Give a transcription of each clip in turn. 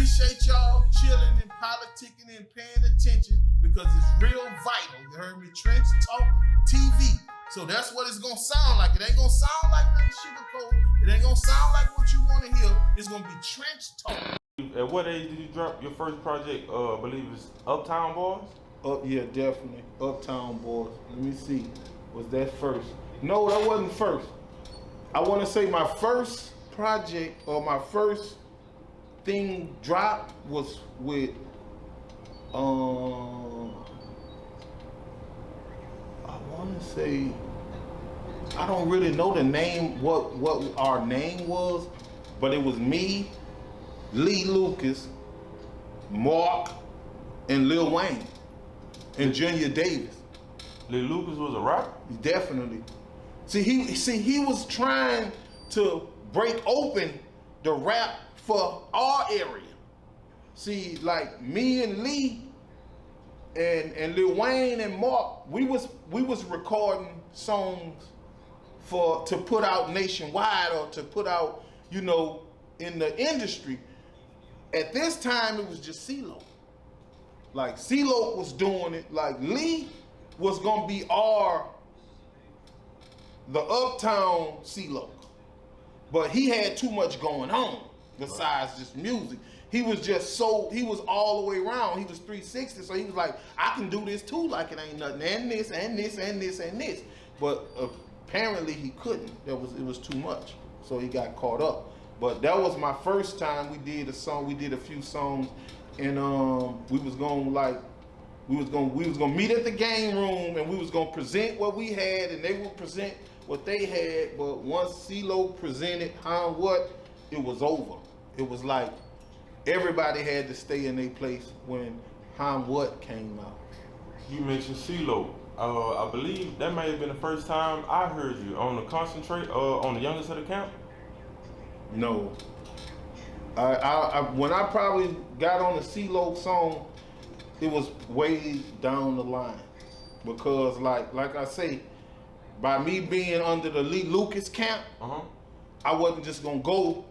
appreciate y'all chilling and politicking and paying attention because it's real vital. You heard me? Trench Talk TV. So that's what it's gonna sound like. It ain't gonna sound like nothing sugarcoat. It ain't gonna sound like what you want to hear. It's gonna be Trench Talk. At what age did you drop your first project? I believe it's Uptown Boys. Yeah, definitely. Uptown Boys. Let me see. Was that first? No, that wasn't first. I want to say my first project or my first thing dropped was with I want to say, I don't really know the name, what our name was, but it was me, Lee Lucas, Mark, and Lil Wayne, and Junior Davis. Lee Lucas was a rapper? Definitely. See, he was trying to break open the rap for our area. See, like me and Lee and Lil Wayne and Mark, we was recording songs to put out nationwide or to put out, you know, in the industry. At this time, it was just CeeLo. Like CeeLo was doing it. Like Lee was gonna be the uptown CeeLo, but he had too much going on besides just music. He was all the way around. He was 360, so he was like, I can do this too, like it ain't nothing, and this, and this, and this, and this. But apparently he couldn't. It was too much, so he got caught up. But that was my first time we did a song. We did a few songs, and we was gonna meet at the game room, and we was gonna present what we had, and they would present what they had. But once CeeLo presented What, it was over. It was like everybody had to stay in their place when What came out. You mentioned CeeLo. I believe that may have been the first time I heard you on the Concentrate, on the Youngest of the Camp. No. When I probably got on the CeeLo song, it was way down the line, because like I say, by me being under the Lee Lucas camp, I wasn't just gonna go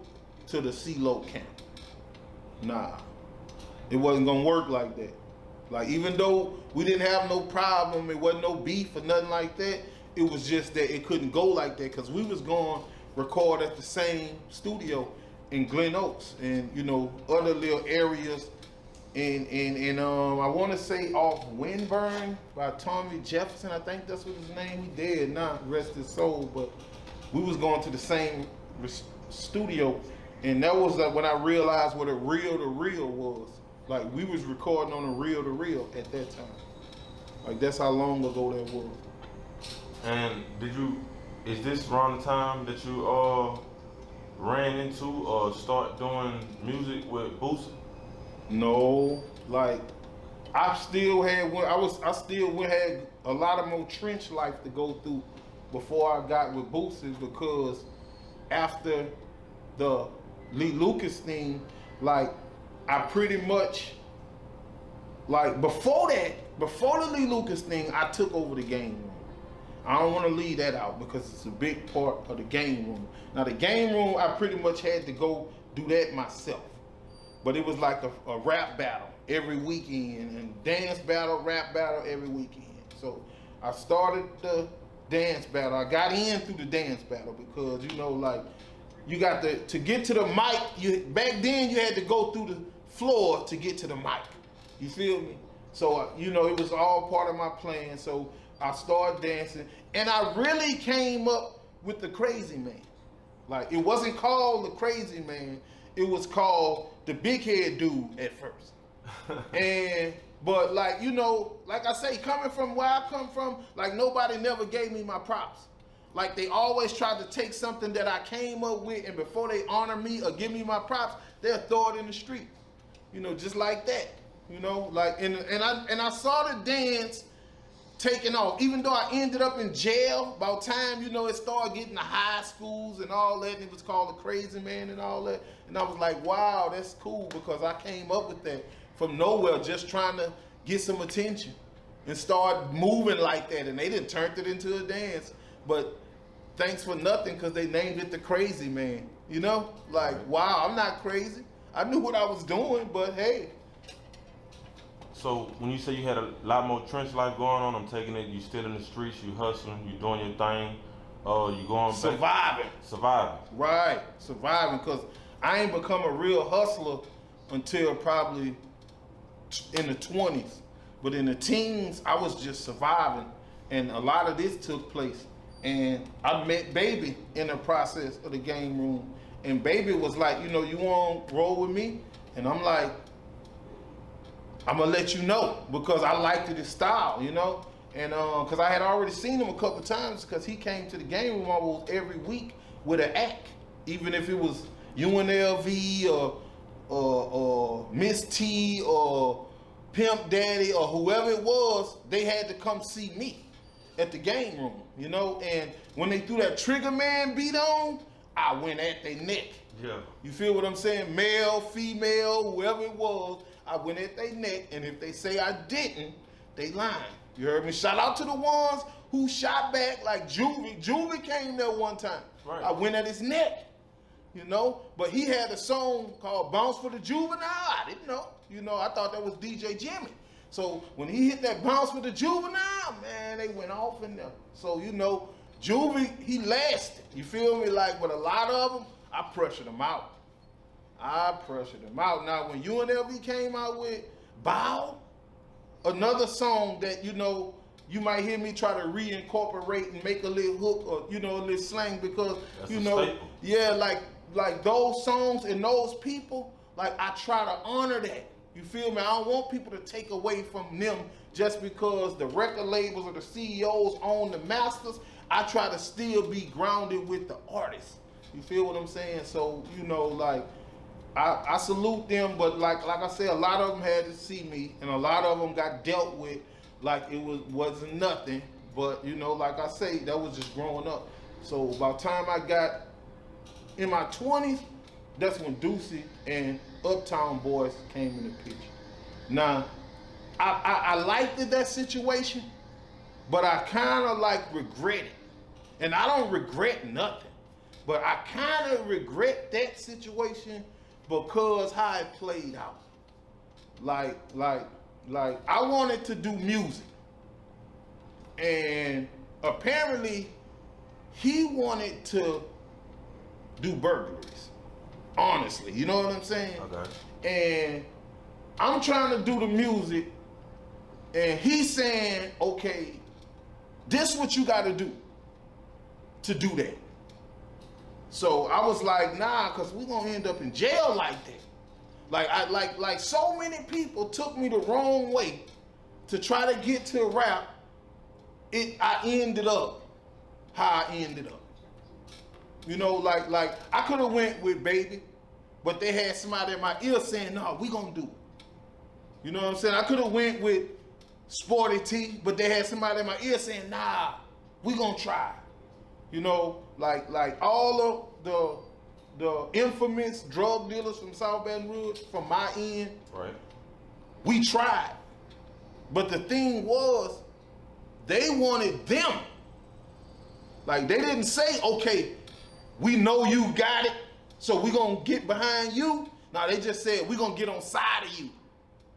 to the CeeLo camp. Nah, it wasn't gonna work like that. Like, even though we didn't have no problem, it wasn't no beef or nothing like that, it was just that it couldn't go like that, because we was going to record at the same studio in Glen Oaks and, you know, other little areas. And I want to say off Windburn by Tommy Jefferson. I think that's what his name. He dead now, rest his soul. But we was going to the same studio, and that was like when I realized what a reel-to-reel was. Like, we was recording on a reel-to-reel at that time. Like, that's how long ago that was. And is this around the time that you ran into or start doing music with Boosie? No, like I still had a lot of more trench life to go through before I got with Boosie, because after the Lee Lucas thing, like I pretty much, like before the Lee Lucas thing, I took over the game room. I don't want to leave that out because it's a big part of the game room. Now the game room, I pretty much had to go do that myself. But it was like a rap battle every weekend, and dance battle, rap battle every weekend. So I started the dance battle. I got in through the dance battle because, you know, like you got to get to the mic. Back then you had to go through the floor to get to the mic. You feel me? So, you know, it was all part of my plan. So I started dancing, and I really came up with the Crazy Man. Like, it wasn't called the Crazy Man. It was called the Big Head Dude at first. But like, you know, like I say, coming from where I come from, like nobody never gave me my props. Like, they always tried to take something that I came up with, and before they honor me or give me my props, they'll throw it in the street. You know, just like that. You know, like, and I saw the dance taking off. Even though I ended up in jail, by the time, you know, it started getting to high schools and all that, and it was called the Crazy Man and all that. And I was like, wow, that's cool, because I came up with that from nowhere, just trying to get some attention and start moving like that. And they didn't turn it into a dance. But thanks for nothing, because they named it the Crazy Man. You know, like, wow, I'm not crazy. I knew what I was doing, but hey. So when you say you had a lot more trench life going on, I'm taking it you still in the streets, you hustling, you doing your thing, you going back. Surviving. Right, surviving, because I ain't become a real hustler until probably in the 20s. But in the teens, I was just surviving. And a lot of this took place. And I met Baby in the process of the game room. And Baby was like, you know, you want to roll with me? And I'm like, I'm going to let you know, because I liked his style, you know? And because I had already seen him a couple times, because he came to the game room almost every week with an act. Even if it was UNLV or Miss T or Pimp Daddy or whoever it was, they had to come see me at the game room, you know? And when they threw that Trigger Man beat on, I went at their neck. Yeah. You feel what I'm saying? Male, female, whoever it was, I went at their neck. And if they say I didn't, they lying. You heard me? Shout out to the ones who shot back, like Juvie. Juvie came there one time. Right. I went at his neck, you know? But he had a song called Bounce for the Juvenile. I didn't know. You know, I thought that was DJ Jimmy. So when he hit that Bounce for the Juvenile, man, they went off in there. So, you know, Juvie, he lasted. You feel me? Like, with a lot of them, I pressured them out. Now, when UNLV came out with Bow, another song that, you know, you might hear me try to reincorporate and make a little hook or, you know, a little slang, because, that's you a know, staple. yeah, like those songs and those people, like, I try to honor that. You feel me? I don't want people to take away from them just because the record labels or the CEOs own the masters. I try to still be grounded with the artists. You feel what I'm saying? So, you know, like, I salute them, but like I said, a lot of them had to see me, and a lot of them got dealt with like it wasn't nothing. But, you know, like I say, that was just growing up. So by the time I got in my 20s, that's when Deucey and Uptown Boys came in the picture. Now, I liked that situation, but I kind of like regret it. And I don't regret nothing, but I kind of regret that situation because how it played out. Like I wanted to do music, and apparently he wanted to do burglaries. Honestly, you know what I'm saying? Okay. And I'm trying to do the music, and he's saying, okay, this is what you got to do that. So I was like, nah, because we're going to end up in jail like that. Like so many people took me the wrong way to try to get to rap. I ended up how I ended up. You know, like I could have went with Baby, but they had somebody in my ear saying, no, we gonna do it. You know what I'm saying? I could have went with Sporty T, but they had somebody in my ear saying, nah, we gonna try. You know, like all of the infamous drug dealers from South Baton Rouge, from my end, right, we tried. But the thing was, they wanted them. Like, they didn't say, okay, we know you got it, so we gonna get behind you. No, they just said, we gonna get on side of you.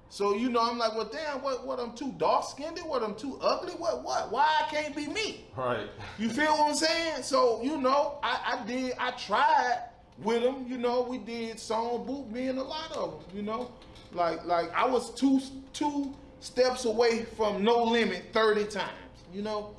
So, you know, I'm like, well, damn, what, I'm too dark-skinned? What, I'm too ugly? What? Why I can't be me? Right. You feel what I'm saying? So, you know, I tried with them, you know, we did song boot, me and a lot of them, you know. Like I was two steps away from No Limit 30 times, you know.